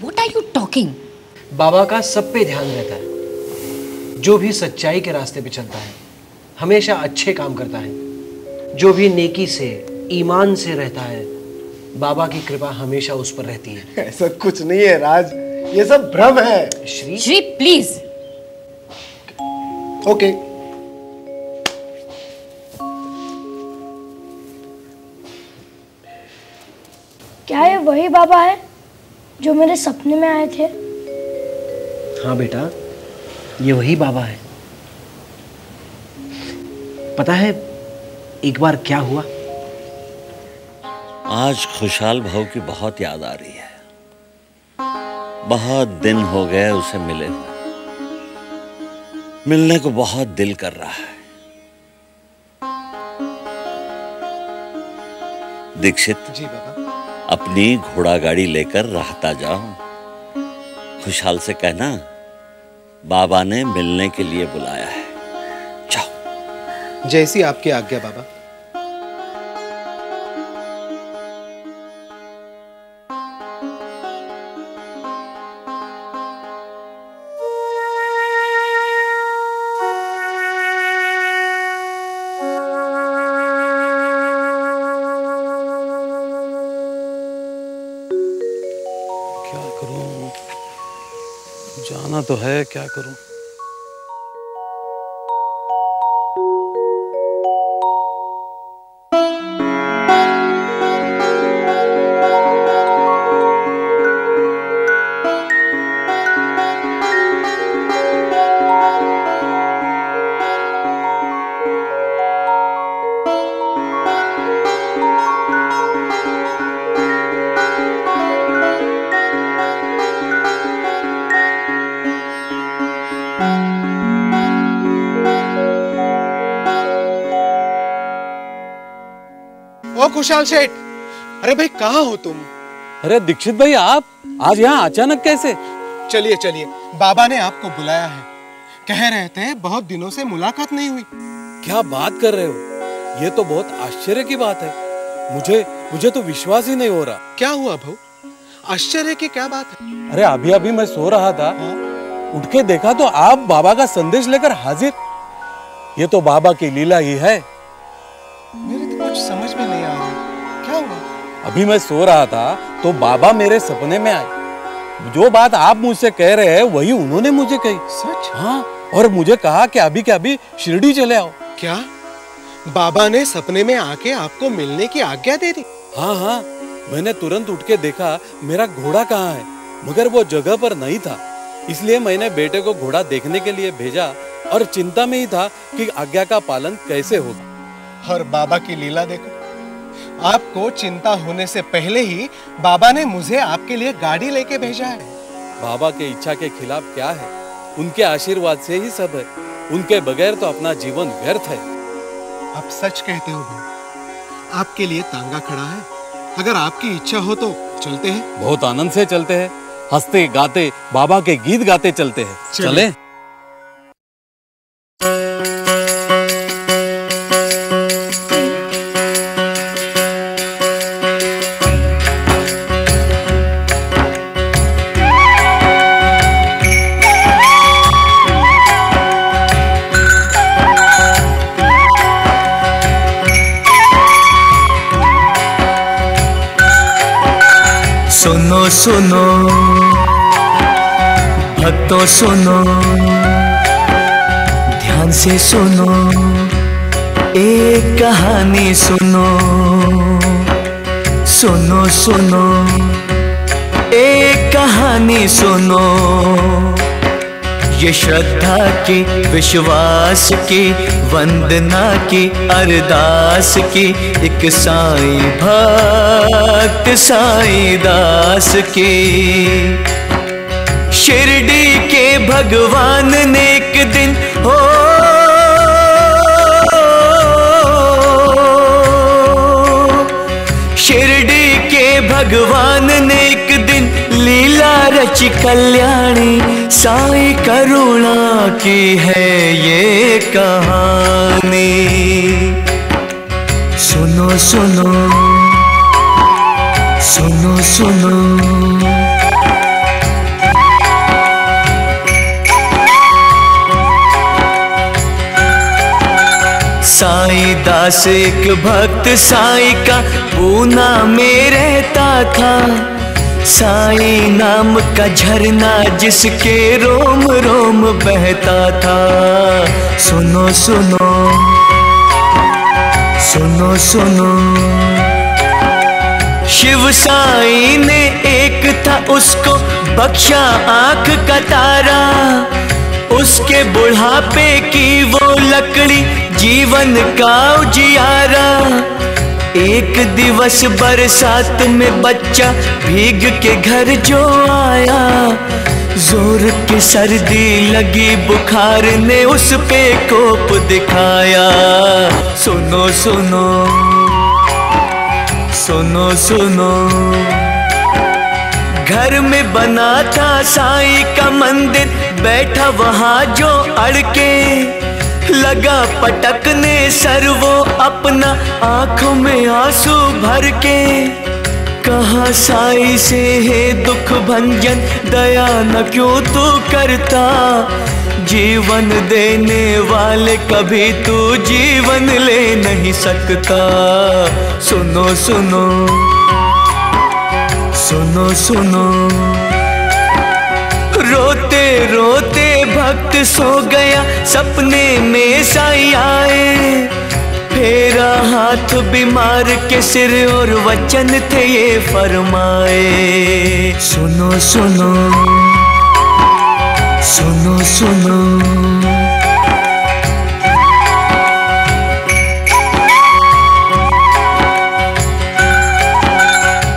C: What are you talking?
F: बाबा का सब पे ध्यान रहता है। जो भी सच्चाई के रास्ते पे चलता है हमेशा अच्छे काम करता है। जो भी नेकी से, ईमान से रहता है, बाबा की कृपा हमेशा उस पर रहती है।
M: ऐसा कुछ नहीं है राज, ये सब भ्रम है।
C: श्री प्लीज।
M: ओके।
B: क्या ये वही बाबा है जो मेरे सपने में आए थे?
F: हाँ बेटा, ये वही बाबा है। पता है एक बार क्या हुआ?
D: आज खुशहाल भाव की बहुत याद आ रही है। बहुत दिन हो गए उसे मिले हुए। मिलने को बहुत दिल कर रहा है। दीक्षित
M: जी बाबा।
D: अपनी घोड़ा गाड़ी लेकर राहता जाओ। खुशहाल से कहना बाबा ने मिलने के लिए बुलाया है। जाओ।
M: जैसी आपकी आज्ञा बाबा।
N: आना तो है, क्या करूं।
M: ओ खुशहाल सेठ, अरे भाई कहाँ हो तुम?
N: अरे दीक्षित भाई, आप आज यहाँ अचानक कैसे?
M: चलिए चलिए, बाबा ने आपको बुलाया है। कह रहे थे बहुत दिनों से मुलाकात नहीं हुई।
N: क्या बात कर रहे हो? ये तो बहुत आश्चर्य की बात है। मुझे तो विश्वास ही नहीं हो रहा।
M: क्या हुआ भाऊ? आश्चर्य की क्या बात है?
N: अरे अभी अभी मैं सो रहा था, उठ के देखा तो आप बाबा का संदेश लेकर हाजिर। ये तो बाबा की लीला ही है।
M: मेरे तो कुछ समझ में नहीं आ रहा, क्या हुआ?
N: अभी मैं सो रहा था तो बाबा मेरे सपने में आए। जो बात आप मुझसे कह रहे हैं वही उन्होंने मुझे कही।
M: सच?
N: हाँ, और मुझे कहा कि अभी के अभी शिरडी चले आओ।
M: क्या बाबा ने सपने में आके आपको मिलने की आज्ञा दे दी?
N: हाँ हाँ, मैंने तुरंत उठ के देखा मेरा घोड़ा कहाँ है, मगर वो जगह पर नहीं था। इसलिए मैंने बेटे को घोड़ा देखने के लिए भेजा और चिंता में ही था कि आज्ञा का पालन कैसे होगा।
M: और बाबा की लीला देखो, आपको चिंता होने से पहले ही बाबा ने मुझे आपके लिए गाड़ी लेके भेजा है।
N: बाबा के इच्छा के खिलाफ क्या है? उनके आशीर्वाद से ही सब है। उनके बगैर तो अपना जीवन व्यर्थ है।
M: आप सच कहते हो भाई, आपके लिए तांगा खड़ा है। अगर आपकी इच्छा हो तो चलते हैं।
N: बहुत आनंद से चलते हैं, हंसते गाते बाबा के गीत गाते चलते हैं। चले।
A: सुनो सुनो भक्तों सुनो, ध्यान से सुनो, एक कहानी सुनो। सुनो सुनो एक कहानी सुनो, ये श्रद्धा की, विश्वास की, वंदना की, अरदास की, एक साईं भक्त साईं दास की। शिरडी के भगवान ने एक दिन शिरडी के भगवान ने एक दिन लीला रची कल्याणी। साईं करुणा की है ये कहानी। सुनो सुनो सुनो सुनो। साईं दास एक भक्त साईं का पूना में रहता था। साईं नाम का झरना जिसके रोम रोम बहता था। सुनो सुनो सुनो सुनो। शिव साईं ने एक था उसको बख्शा आंख का तारा। उसके बुढ़ापे की वो लकड़ी जीवन का उजियारा। एक दिवस बरसात में बच्चा भीग के घर जो आया। जोर की सर्दी लगी, बुखार ने उस पे कोप दिखाया। सुनो सुनो सुनो सुनो। घर में बना था साईं का मंदिर, बैठा वहाँ जो अड़के। लगा पटकने सर वो अपना, आंखों में आंसू भर के। कहा साईं से है दुख भंजन, दया न क्यों तू करता। जीवन देने वाले कभी तू जीवन ले नहीं सकता। सुनो सुनो सुनो सुनो। रोते रोते भक्त सो गया, सपने में साईं आए। फेरा हाथ बीमार के सिर और वचन थे ये फरमाए। सुनो सुनो सुनो सुनो,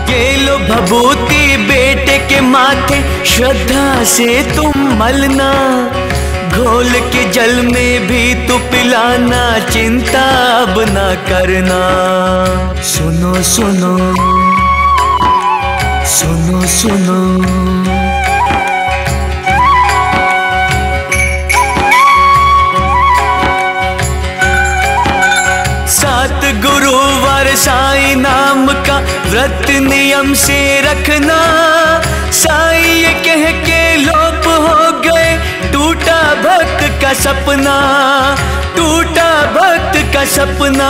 A: ये लो भभूति बेटे के माथे, श्रद्धा से तुम मलना। घोल के जल में भी तू पिलाना, चिंता अब ना करना। सुनो सुनो सुनो सुनो, सात गुरुवार साईं नाम का व्रत नियम से रखना। साईं ये कह के लोप हो गए, टूटा भक्त का सपना, टूटा भक्त का सपना।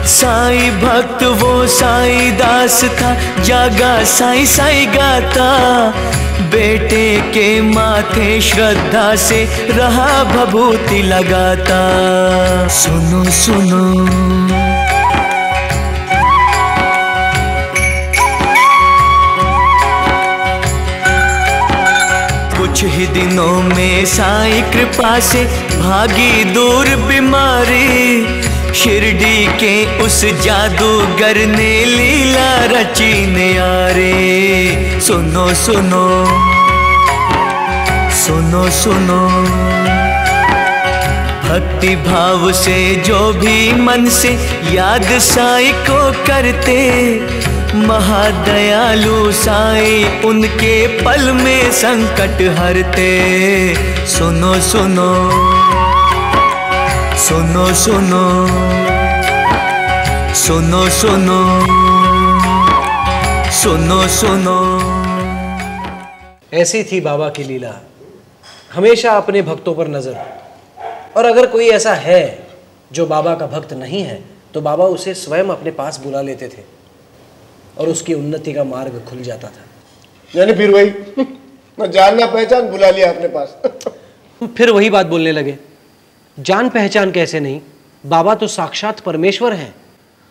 A: साईं भक्त वो साईं दास था, जागा साईं साईं गाता। बेटे के माथे श्रद्धा से रहा भभूति लगाता। सुनो सुनो कुछ ही दिनों में साईं कृपा से भागी दूर बीमारी। शिरडी के उस जादूगर ने लीला रची न्यारे। सुनो सुनो सुनो सुनो, भक्ति भाव से जो भी मन से याद साईं को करते, महादयालु साईं उनके पल में संकट हरते। सुनो सुनो सुनो सुनो सुनो सुनो सुनो सुनो।
F: ऐसी थी बाबा की लीला, हमेशा अपने भक्तों पर नजर। और अगर कोई ऐसा है जो बाबा का भक्त नहीं है, तो बाबा उसे स्वयं अपने पास बुला लेते थे और उसकी उन्नति का मार्ग खुल जाता था।
M: यानी फिर वही न जानना पहचान बुला लिया अपने पास।
F: फिर वही बात बोलने लगे, जान पहचान कैसे नहीं, बाबा तो साक्षात परमेश्वर हैं,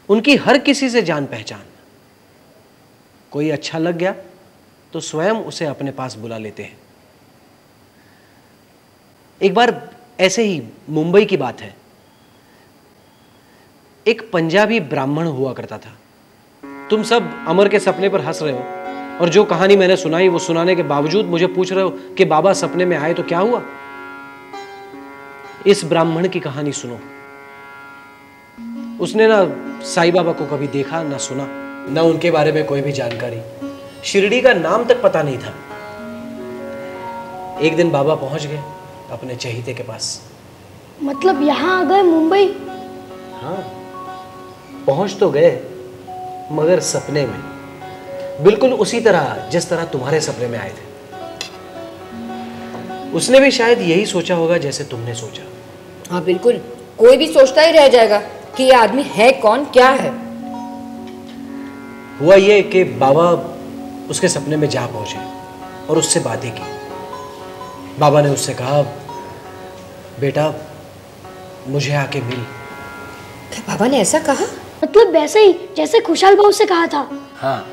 F: उनकी हर किसी से जान पहचान। कोई अच्छा लग गया तो स्वयं उसे अपने पास बुला लेते हैं। एक बार ऐसे ही मुंबई की बात है, एक पंजाबी ब्राह्मण हुआ करता था। तुम सब अमर के सपने पर हंस रहे हो, और जो कहानी मैंने सुनाई वो सुनाने के बावजूद मुझे पूछ रहे हो कि बाबा सपने में आए तो क्या हुआ। इस ब्राह्मण की कहानी सुनो। उसने ना साईं बाबा को कभी देखा ना सुना, ना उनके बारे में कोई भी जानकारी, शिरडी का नाम तक पता नहीं था। एक दिन बाबा पहुंच गए अपने चहीते के पास।
B: मतलब यहाँ आ गए मुंबई?
F: हाँ, पहुंच तो गए, मगर सपने में, बिल्कुल उसी तरह जिस तरह तुम्हारे सपने में आए थे। उसने भी शायद यही सोचा होगा जैसे तुमने सोचा।
C: हाँ बिल्कुल, कोई भी सोचता ही रह जाएगा कि ये आदमी है कौन, क्या है।
F: हुआ ये कि बाबा उसके सपने में जा पहुंचे और उससे बातें की। बाबा ने उससे कहा, बेटा मुझे आके मिल।
C: बाबा ने ऐसा कहा?
B: मतलब वैसे ही जैसे खुशहाल भाऊ से कहा था।
F: हाँ,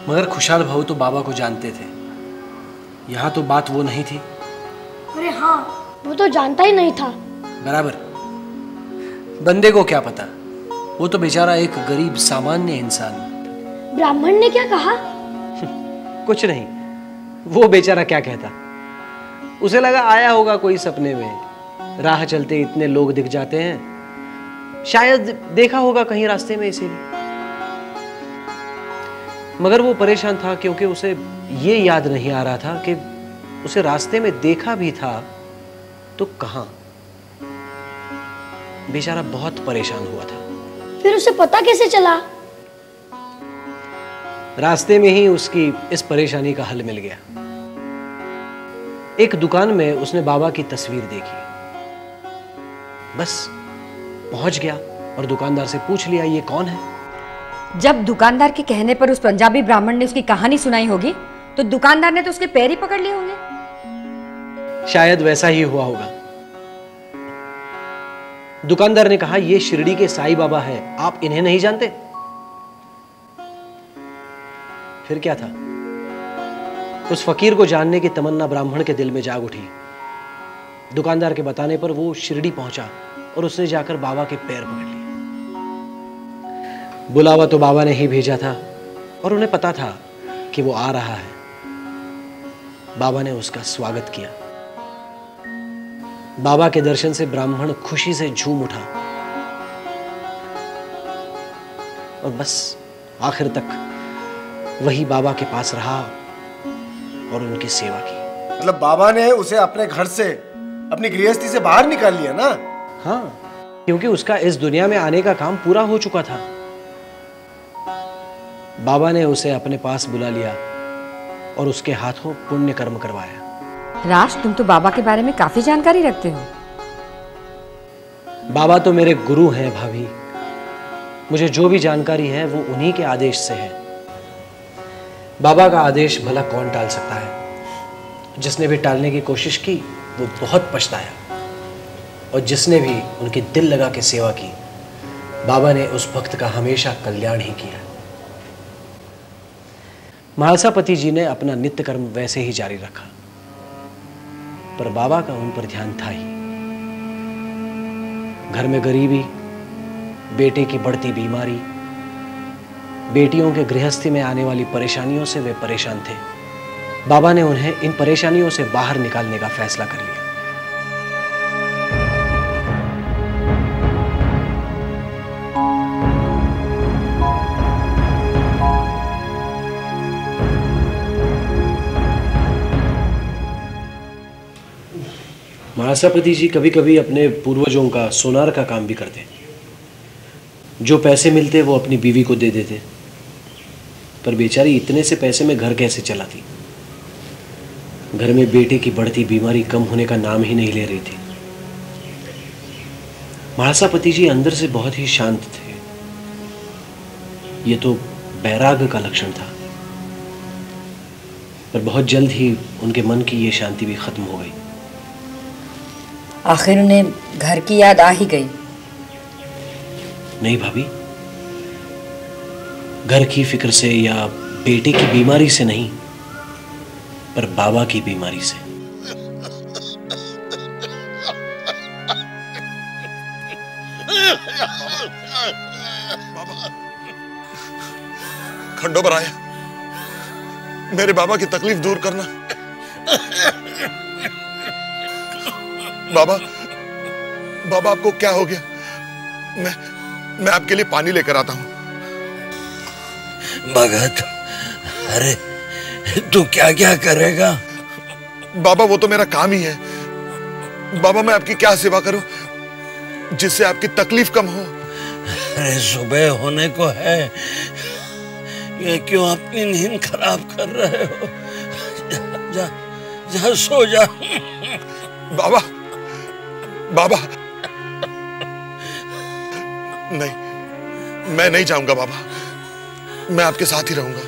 F: मगर खुशहाल भाऊ तो बाबा को जानते थे, यहाँ तो बात वो नहीं थी।
B: अरे हाँ, वो तो जानता ही नहीं था।
F: बराबर, बंदे को क्या पता, वो तो बेचारा एक गरीब सामान्य इंसान।
B: ब्राह्मण ने क्या कहा?
F: कुछ नहीं, वो बेचारा क्या कहता। उसे लगा आया होगा कोई सपने में, राह चलते इतने लोग दिख जाते हैं, शायद देखा होगा कहीं रास्ते में इसीलिए। मगर वो परेशान था क्योंकि उसे ये याद नहीं आ रहा था कि उसे रास्ते में देखा भी था तो कहां। बेचारा बहुत परेशान हुआ था।
B: फिर उसे पता कैसे चला?
F: रास्ते में ही उसकी इस परेशानी का हल मिल गया। एक दुकान में उसने बाबा की तस्वीर देखी, बस पहुंच गया और दुकानदार से पूछ लिया ये कौन है।
C: जब दुकानदार के कहने पर उस पंजाबी ब्राह्मण ने उसकी कहानी सुनाई होगी तो दुकानदार ने तो उसके पैर ही पकड़ लिए होंगे।
F: शायद वैसा ही हुआ होगा। दुकानदार ने कहा, ये शिरडी के साईं बाबा है, आप इन्हें नहीं जानते? फिर क्या था? उस फकीर को जानने की तमन्ना ब्राह्मण के दिल में जाग उठी। दुकानदार के बताने पर वो शिरडी पहुंचा और उसने जाकर बाबा के पैर पकड़ लिए। बुलावा तो बाबा ने ही भेजा था और उन्हें पता था कि वो आ रहा है। बाबा ने उसका स्वागत किया। बाबा के दर्शन से ब्राह्मण खुशी से झूम उठा और बस आखिर तक वही बाबा के पास रहा और उनकी सेवा की।
M: मतलब बाबा ने उसे अपने घर से, अपनी गृहस्थी से बाहर निकाल लिया ना?
F: हाँ, क्योंकि उसका इस दुनिया में आने का काम पूरा हो चुका था। बाबा ने उसे अपने पास बुला लिया और उसके हाथों पुण्य कर्म करवाया।
C: राज, तुम तो बाबा के बारे में काफी जानकारी रखते हो।
F: बाबा तो मेरे गुरु हैं भाभी। मुझे जो भी जानकारी है वो उन्हीं के आदेश से है। बाबा का आदेश भला कौन टाल सकता है? जिसने भी टालने की कोशिश की वो बहुत पछताया, और जिसने भी उनकी दिल लगा के सेवा की, बाबा ने उस भक्त का हमेशा कल्याण ही किया। महालसापति जी ने अपना नित्य कर्म वैसे ही जारी रखा, पर बाबा का उन पर ध्यान था ही। घर में गरीबी, बेटे की बढ़ती बीमारी, बेटियों के गृहस्थी में आने वाली परेशानियों से वे परेशान थे। बाबा ने उन्हें इन परेशानियों से बाहर निकालने का फैसला कर लिया। महालसापति जी कभी कभी अपने पूर्वजों का सोनार का काम भी करते। जो पैसे मिलते वो अपनी बीवी को दे देते, पर बेचारी इतने से पैसे में घर कैसे चलाती। घर में बेटे की बढ़ती बीमारी कम होने का नाम ही नहीं ले रही थी। महालसापति जी अंदर से बहुत ही शांत थे। ये तो बैराग का लक्षण था, पर बहुत जल्द ही उनके मन की ये शांति भी खत्म हो गई।
C: आखिर उन्हें घर की याद आ ही गई।
F: नहीं भाभी, घर की फिक्र से या बेटे की बीमारी से नहीं, पर बाबा की बीमारी से।
O: खंडोबर आया, मेरे बाबा की तकलीफ दूर करना। बाबा, बाबा आपको क्या हो गया? मैं आपके लिए पानी लेकर आता हूं।
H: भगत, अरे तू क्या क्या करेगा?
O: बाबा वो तो मेरा काम ही है। बाबा मैं आपकी क्या सेवा करूं जिससे आपकी तकलीफ कम हो?
H: अरे सुबह होने को है, ये क्यों अपनी नींद खराब कर रहे हो? जा, जा सो जा।
O: बाबा, बाबा नहीं, मैं नहीं जाऊंगा बाबा, मैं आपके साथ ही रहूंगा।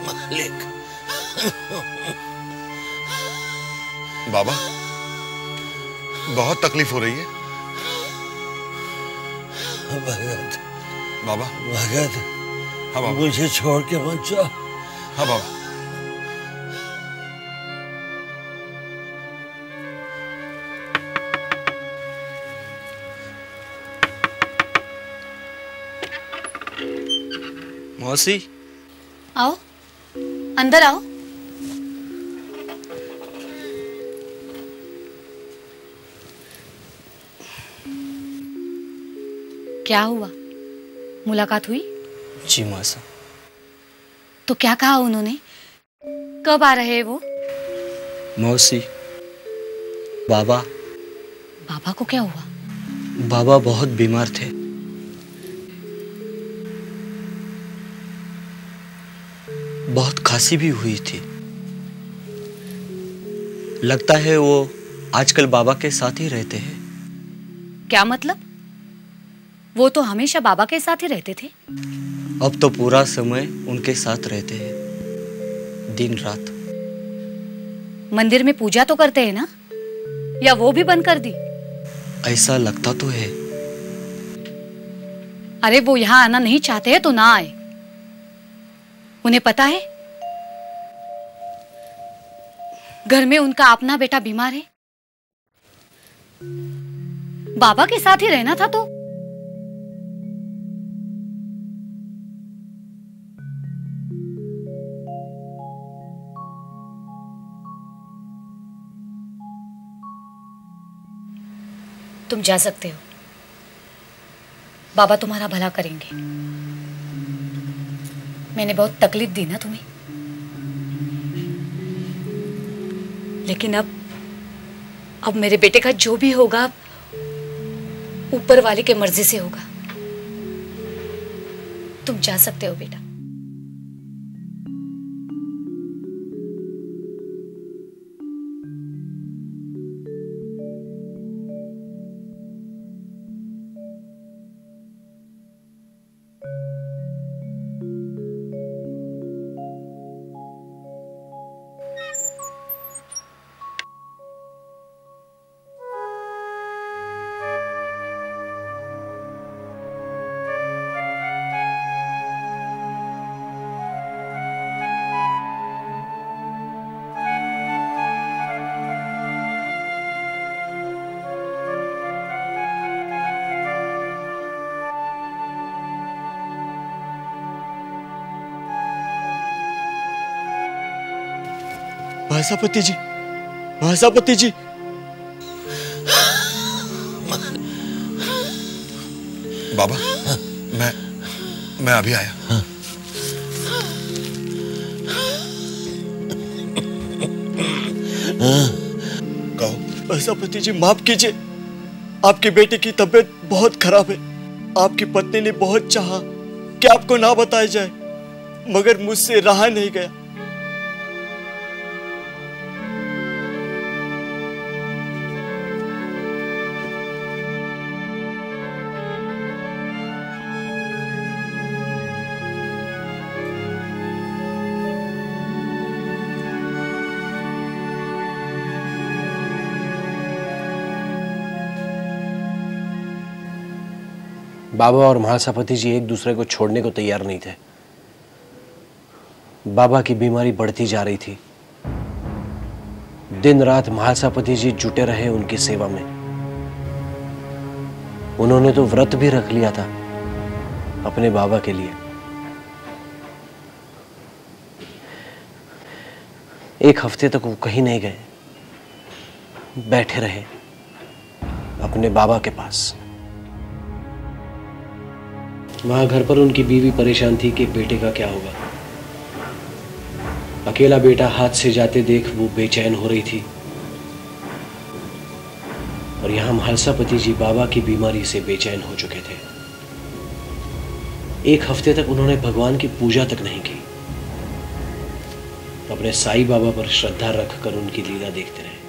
H: मालिक।
O: बाबा बहुत तकलीफ हो रही है।
H: भगत,
O: बाबा
H: भगत,
O: हाँ बाबा,
H: मुझे छोड़ के मत जाओ।
O: हाँ बाबा।
L: मौसी,
I: आओ, अंदर आओ। क्या हुआ? मुलाकात हुई?
L: जी मौसा।
I: तो क्या कहा उन्होंने? कब आ रहे हैं वो?
L: मौसी, बाबा
I: को क्या हुआ?
L: बाबा बहुत बीमार थे। बहुत खांसी भी हुई थी। लगता है वो आजकल बाबा के साथ ही रहते हैं।
I: क्या मतलब?
P: वो तो हमेशा बाबा के साथ ही रहते थे।
Q: अब तो पूरा समय उनके साथ रहते हैं, दिन रात।
P: मंदिर में पूजा तो करते हैं ना, या वो भी बंद कर दी?
Q: ऐसा लगता तो है।
P: अरे वो यहाँ आना नहीं चाहते हैं तो ना आए। उन्हें पता है घर में उनका अपना बेटा बीमार है। बाबा के साथ ही रहना था तो। तुम जा सकते हो, बाबा तुम्हारा भला करेंगे। मैंने बहुत तकलीफ दी ना तुम्हें, लेकिन अब मेरे बेटे का जो भी होगा ऊपर वाले के मर्जी से होगा। तुम जा सकते हो बेटा।
Q: महासापति जी, महासापति जी।
O: बाबा, मैं अभी आया। कहो।
Q: महासापति जी माफ कीजिए, आपके बेटे की तबीयत बहुत खराब है। आपकी पत्नी ने बहुत चाहा कि आपको ना बताया जाए, मगर मुझसे रहा नहीं गया।
F: बाबा और महासापति जी एक दूसरे को छोड़ने को तैयार नहीं थे। बाबा की बीमारी बढ़ती जा रही थी। दिन रात महासापति जी जुटे रहे उनकी सेवा में। उन्होंने तो व्रत भी रख लिया था अपने बाबा के लिए। एक हफ्ते तक वो कहीं नहीं गए, बैठे रहे अपने बाबा के पास। वहां घर पर उनकी बीवी परेशान थी कि बेटे का क्या होगा। अकेला बेटा हाथ से जाते देख वो बेचैन हो रही थी। और यहां महासापति जी बाबा की बीमारी से बेचैन हो चुके थे। एक हफ्ते तक उन्होंने भगवान की पूजा तक नहीं की। अपने साईं बाबा पर श्रद्धा रखकर उनकी लीला देखते रहे।